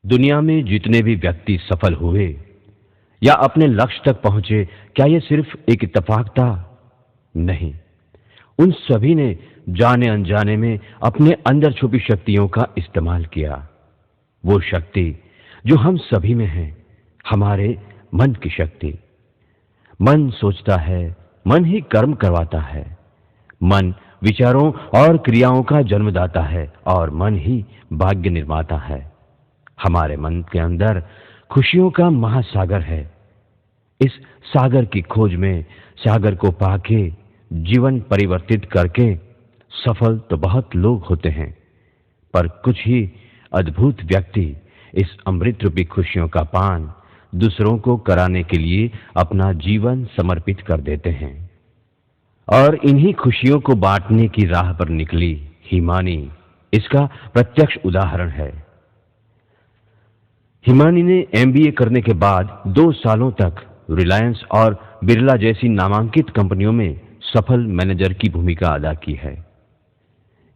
दुनिया में जितने भी व्यक्ति सफल हुए या अपने लक्ष्य तक पहुंचे, क्या यह सिर्फ एक इत्तेफाक था? नहीं, उन सभी ने जाने अनजाने में अपने अंदर छुपी शक्तियों का इस्तेमाल किया। वो शक्ति जो हम सभी में है, हमारे मन की शक्ति। मन सोचता है, मन ही कर्म करवाता है। मन विचारों और क्रियाओं का जन्मदाता है और मन ही भाग्य निर्माता है। हमारे मन के अंदर खुशियों का महासागर है। इस सागर की खोज में सागर को पाके जीवन परिवर्तित करके सफल तो बहुत लोग होते हैं, पर कुछ ही अद्भुत व्यक्ति इस अमृत रूपी खुशियों का पान दूसरों को कराने के लिए अपना जीवन समर्पित कर देते हैं। और इन्हीं खुशियों को बांटने की राह पर निकली हिमानी इसका प्रत्यक्ष उदाहरण है। हिमानी ने एमबीए करने के बाद 2 सालों तक रिलायंस और बिरला जैसी नामांकित कंपनियों में सफल मैनेजर की भूमिका अदा की है।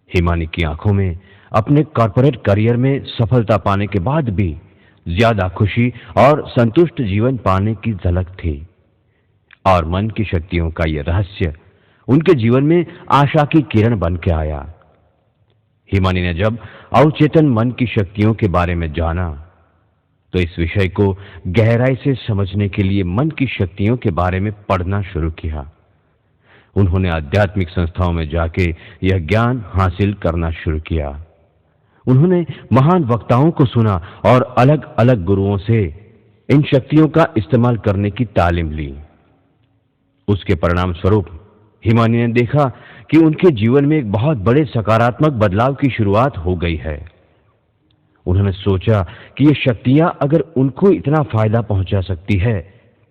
हिमानी की आंखों में अपने कॉर्पोरेट करियर में सफलता पाने के बाद भी ज्यादा खुशी और संतुष्ट जीवन पाने की झलक थी, और मन की शक्तियों का यह रहस्य उनके जीवन में आशा की किरण बन के आया। हिमानी ने जब अवचेतन मन की शक्तियों के बारे में जाना, तो इस विषय को गहराई से समझने के लिए मन की शक्तियों के बारे में पढ़ना शुरू किया। उन्होंने आध्यात्मिक संस्थाओं में जाके यह ज्ञान हासिल करना शुरू किया। उन्होंने महान वक्ताओं को सुना और अलग अलग गुरुओं से इन शक्तियों का इस्तेमाल करने की तालीम ली। उसके परिणाम स्वरूप हिमानी ने देखा कि उनके जीवन में एक बहुत बड़े सकारात्मक बदलाव की शुरुआत हो गई है। उन्होंने सोचा कि ये शक्तियां अगर उनको इतना फायदा पहुंचा सकती है,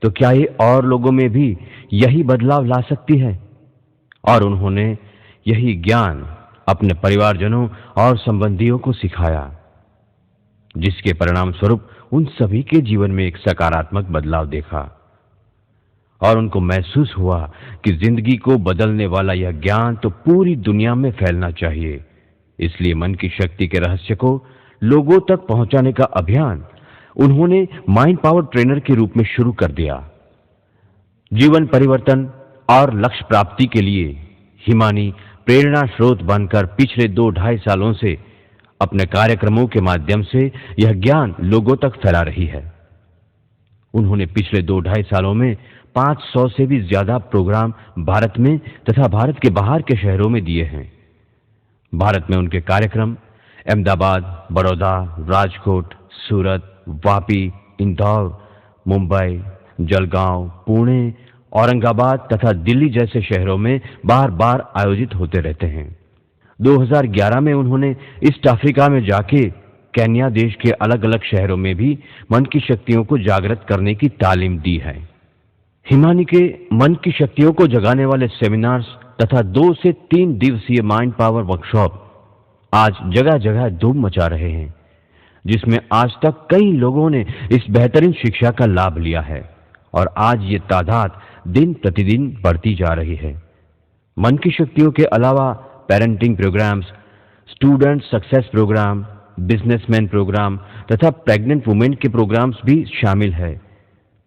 तो क्या ये और लोगों में भी यही बदलाव ला सकती है? और उन्होंने यही ज्ञान अपने परिवारजनों और संबंधियों को सिखाया, जिसके परिणाम स्वरूप उन सभी के जीवन में एक सकारात्मक बदलाव देखा। और उनको महसूस हुआ कि जिंदगी को बदलने वाला यह ज्ञान तो पूरी दुनिया में फैलना चाहिए। इसलिए मन की शक्ति के रहस्य को लोगों तक पहुंचाने का अभियान उन्होंने माइंड पावर ट्रेनर के रूप में शुरू कर दिया। जीवन परिवर्तन और लक्ष्य प्राप्ति के लिए हिमानी प्रेरणा स्रोत बनकर पिछले 2-2.5 सालों से अपने कार्यक्रमों के माध्यम से यह ज्ञान लोगों तक फैला रही है। उन्होंने पिछले 2-2.5 सालों में 500 से भी ज्यादा प्रोग्राम भारत में तथा भारत के बाहर के शहरों में दिए हैं। भारत में उनके कार्यक्रम अहमदाबाद, बड़ौदा, राजकोट, सूरत, वापी, इंदौर, मुंबई, जलगांव, पुणे, औरंगाबाद तथा दिल्ली जैसे शहरों में बार बार आयोजित होते रहते हैं। 2011 में उन्होंने ईस्ट अफ्रीका में जाके केन्या देश के अलग अलग शहरों में भी मन की शक्तियों को जागृत करने की तालीम दी है। हिमानी के मन की शक्तियों को जगाने वाले सेमिनार्स तथा 2 से 3 दिवसीय माइंड पावर वर्कशॉप आज जगह जगह धूम मचा रहे हैं, जिसमें आज तक कई लोगों ने इस बेहतरीन शिक्षा का लाभ लिया है, और आज ये तादाद दिन प्रतिदिन बढ़ती जा रही है। मन की शक्तियों के अलावा parenting programs, student success program, businessman program तथा प्रेग्नेंट वुमेन के प्रोग्राम्स भी शामिल है।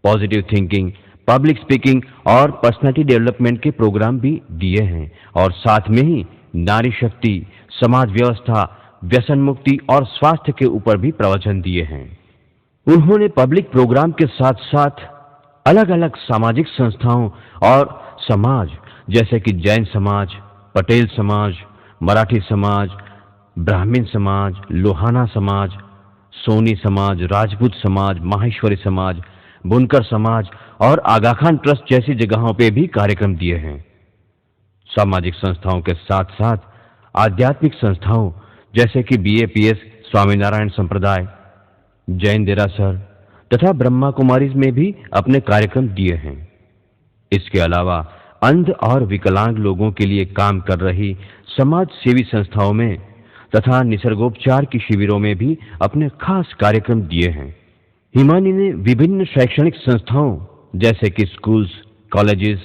पॉजिटिव थिंकिंग, पब्लिक स्पीकिंग और पर्सनालिटी डेवलपमेंट के प्रोग्राम भी दिए हैं, और साथ में ही नारी शक्ति, समाज व्यवस्था, व्यसन मुक्ति और स्वास्थ्य के ऊपर भी प्रवचन दिए हैं। उन्होंने पब्लिक प्रोग्राम के साथ साथ अलग अलग सामाजिक संस्थाओं और समाज जैसे कि जैन समाज, पटेल समाज, मराठी समाज, ब्राह्मण समाज, लोहाना समाज, सोनी समाज, राजपूत समाज, माहेश्वरी समाज, बुनकर समाज और आगा खान ट्रस्ट जैसी जगहों पे भी कार्यक्रम दिए हैं। सामाजिक संस्थाओं के साथ साथ आध्यात्मिक संस्थाओं जैसे कि बीएपीएस स्वामीनारायण संप्रदाय, जैन देरासर तथा ब्रह्मा कुमारीज में भी अपने कार्यक्रम दिए हैं। इसके अलावा अंध और विकलांग लोगों के लिए काम कर रही समाज सेवी संस्थाओं में तथा निसर्गोपचार की शिविरों में भी अपने खास कार्यक्रम दिए हैं। हिमानी ने विभिन्न शैक्षणिक संस्थाओं जैसे कि स्कूल्स, कॉलेजेस,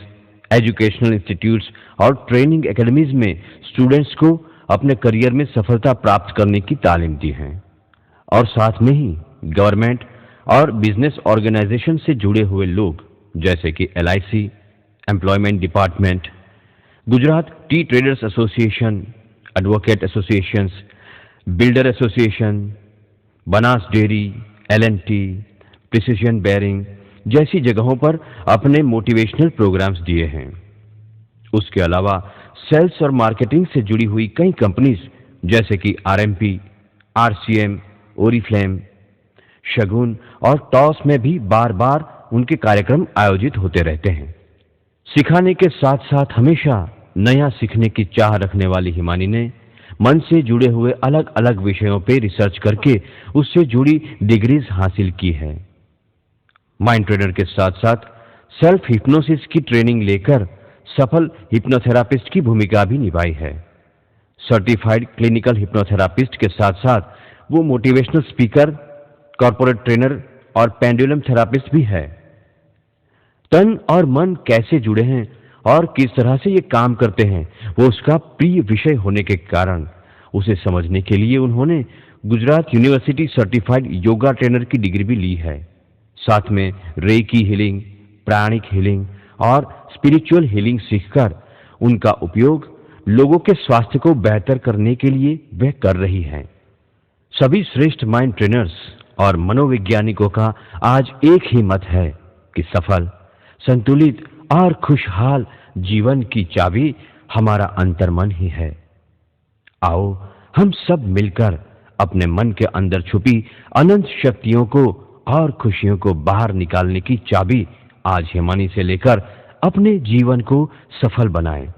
एजुकेशनल इंस्टीट्यूट्स और ट्रेनिंग एकेडमीज में स्टूडेंट्स को अपने करियर में सफलता प्राप्त करने की तालीम दी है, और साथ में ही गवर्नमेंट और बिजनेस ऑर्गेनाइजेशन से जुड़े हुए लोग जैसे कि LIC, employment department, Gujarat T traders association, advocate associations, builder association, Banas dairy, L&T, precision bearing जैसी जगहों पर अपने मोटिवेशनल प्रोग्राम्स दिए हैं। उसके अलावा सेल्स और मार्केटिंग से जुड़ी हुई कई कंपनीज जैसे कि RMP, RCM, ओरिफ्लेम, शगुन और टॉस में भी बार बार उनके कार्यक्रम आयोजित होते रहते हैं। सिखाने के साथ साथ हमेशा नया सीखने की चाह रखने वाली हिमानी ने मन से जुड़े हुए अलग अलग विषयों पर रिसर्च करके उससे जुड़ी डिग्रीज हासिल की है। माइंड ट्रेनर के साथ साथ सेल्फ हिप्नोसिस की ट्रेनिंग लेकर सफल हिप्नोथेरापिस्ट की भूमिका भी निभाई है। सर्टिफाइड क्लिनिकल हिप्नोथेरापिस्ट के साथ साथ वो मोटिवेशनल स्पीकर, कॉर्पोरेट ट्रेनर और पेंडुलम थेरापिस्ट भी है। तन और मन कैसे जुड़े हैं और किस तरह से ये काम करते हैं, वो उसका प्रिय विषय होने के कारण उसे समझने के लिए उन्होंने Gujarat university certified yoga trainer की डिग्री भी ली है। साथ में रेकी हीलिंग, प्राणिक हीलिंग और स्पिरिचुअल हीलिंग सीखकर उनका उपयोग लोगों के स्वास्थ्य को बेहतर करने के लिए वह कर रही है। सभी श्रेष्ठ माइंड ट्रेनर्स और मनोवैज्ञानिकों का आज एक ही मत है कि सफल, संतुलित और खुशहाल जीवन की चाबी हमारा अंतर्मन ही है। आओ हम सब मिलकर अपने मन के अंदर छुपी अनंत शक्तियों को और खुशियों को बाहर निकालने की चाबी आज हिमानी से लेकर अपने जीवन को सफल बनाएं।